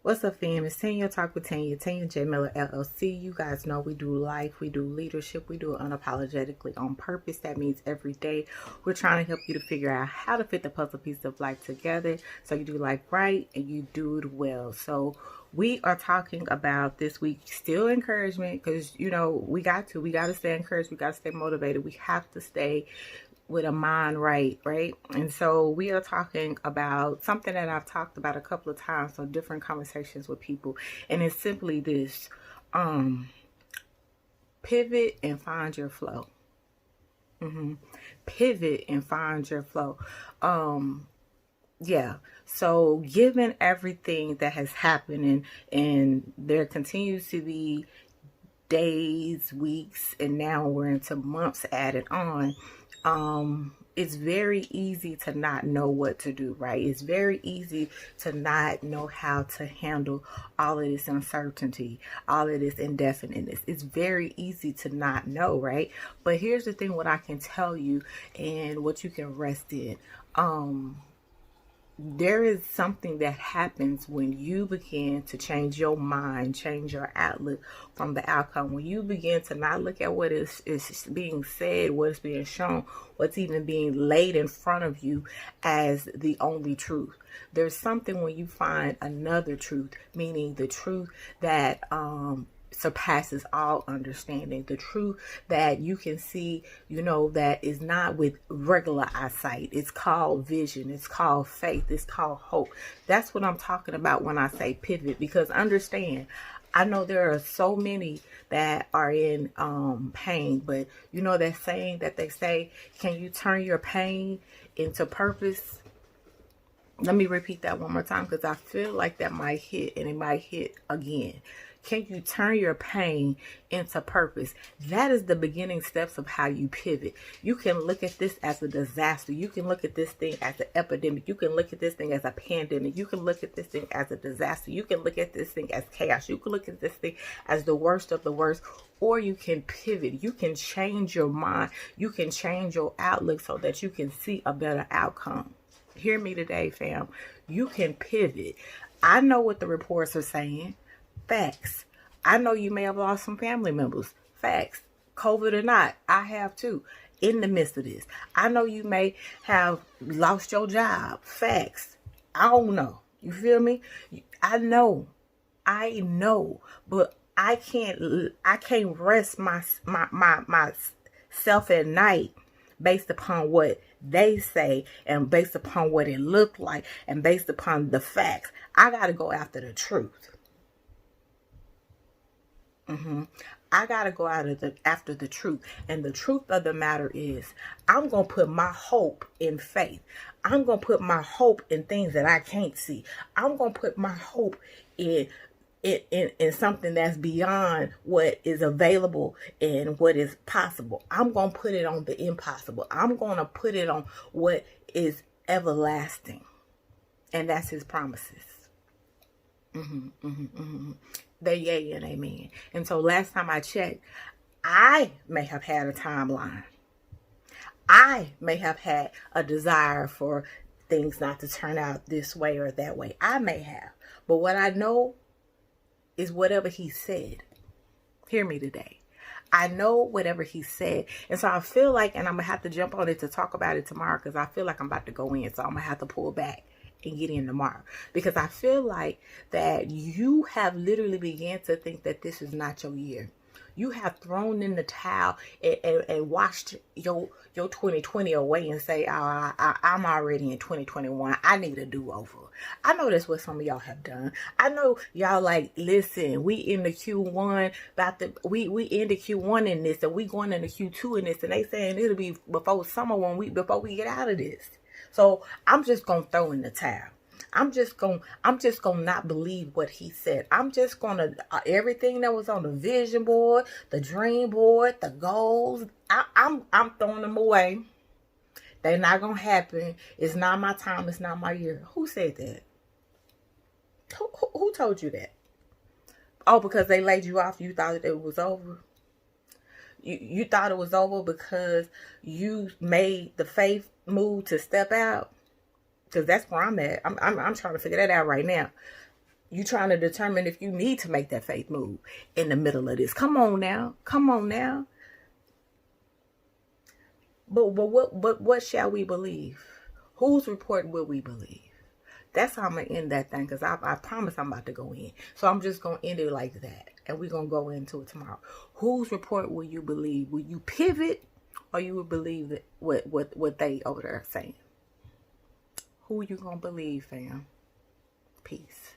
What's up, fam? It's Tanya Talk with Tanya J LLC. You guys know we do life, we do leadership, we do it unapologetically on purpose. That means every day we're trying to help you to figure out how to fit the puzzle piece of life together so you do life right and you do it well. So we are talking about this week still encouragement because we got to stay encouraged, we got to stay motivated, we have to stay with a mind right? And so we are talking about something that I've talked about a couple of times on different conversations with people, and it's simply this: pivot and find your flow. Pivot and find your flow. Yeah. So given everything that has happened, and there continues to be days, weeks, and now we're into months added on, it's very easy to not know what to do, right? It's very easy to not know how to handle all of this uncertainty, all of this indefiniteness. It's very easy to not know, right? But here's the thing, what I can tell you and what you can rest in. There is something that happens when you begin to change your mind, change your outlook from the outcome. When you begin to not look at what is being said, what is being shown, what's even being laid in front of you as the only truth. There's something when you find another truth, meaning the truth that surpasses all understanding, the truth that you can see, that is not with regular eyesight. It's called vision, it's called faith, it's called hope. That's what I'm talking about when I say pivot, because understand, I know there are so many that are in pain, but that saying that they say, can you turn your pain into purpose? Let me repeat that one more time because I feel like that might hit, and it might hit again. Can you turn your pain into purpose? That is the beginning steps of how you pivot. You can look at this as a disaster. You can look at this thing as an epidemic. You can look at this thing as a pandemic. You can look at this thing as a disaster. You can look at this thing as chaos. You can look at this thing as the worst of the worst. Or you can pivot. You can change your mind. You can change your outlook so that you can see a better outcome. Hear me today, fam. You can pivot. I know what the reports are saying. Facts. I know you may have lost some family members. Facts. COVID or not, I have too. In the midst of this, I know you may have lost your job. Facts. I don't know. You feel me? I know, but I can't rest myself at night based upon what they say and based upon what it looked like and based upon the facts. I got to go after the truth. I gotta go after the truth. And the truth of the matter is, I'm gonna put my hope in faith. I'm gonna put my hope in things that I can't see. I'm gonna put my hope in something that's beyond what is available and what is possible. I'm gonna put it on the impossible. I'm gonna put it on what is everlasting. And that's his promises. They yay and amen. And so last time I checked, I may have had a timeline. I may have had a desire for things not to turn out this way or that way. I may have. But what I know is whatever he said. Hear me today. I know whatever he said. And so I feel like, and I'm going to have to jump on it to talk about it tomorrow because I feel like I'm about to go in. So I'm going to have to pull back and get in tomorrow, because I feel like that you have literally began to think that this is not your year. You have thrown in the towel and washed your 2020 away and say, oh, I'm already in 2021. I need a do-over. I know that's what some of y'all have done. I know y'all like, listen, we in the Q1 we in the Q1 in this, and we going into Q2 in this, and they saying it'll be before summer before we get out of this. So I'm just gonna throw in the towel. I'm just gonna not believe what he said. I'm just gonna everything that was on the vision board, the dream board, the goals. I'm throwing them away. They're not gonna happen. It's not my time. It's not my year. Who said that? Who told you that? Oh, because they laid you off. You thought it was over. You thought it was over because you made the faith move to step out. Because that's where I'm at. I'm trying to figure that out right now. You trying to determine if you need to make that faith move in the middle of this. Come on now. Come on now. But what shall we believe? Whose report will we believe? That's how I'm going to end that thing, because I promise I'm about to go in. So I'm just going to end it like that. And we're going to go into it tomorrow. Whose report will you believe? Will you pivot, or you will believe that what they over there are saying? Who you going to believe, fam? Peace.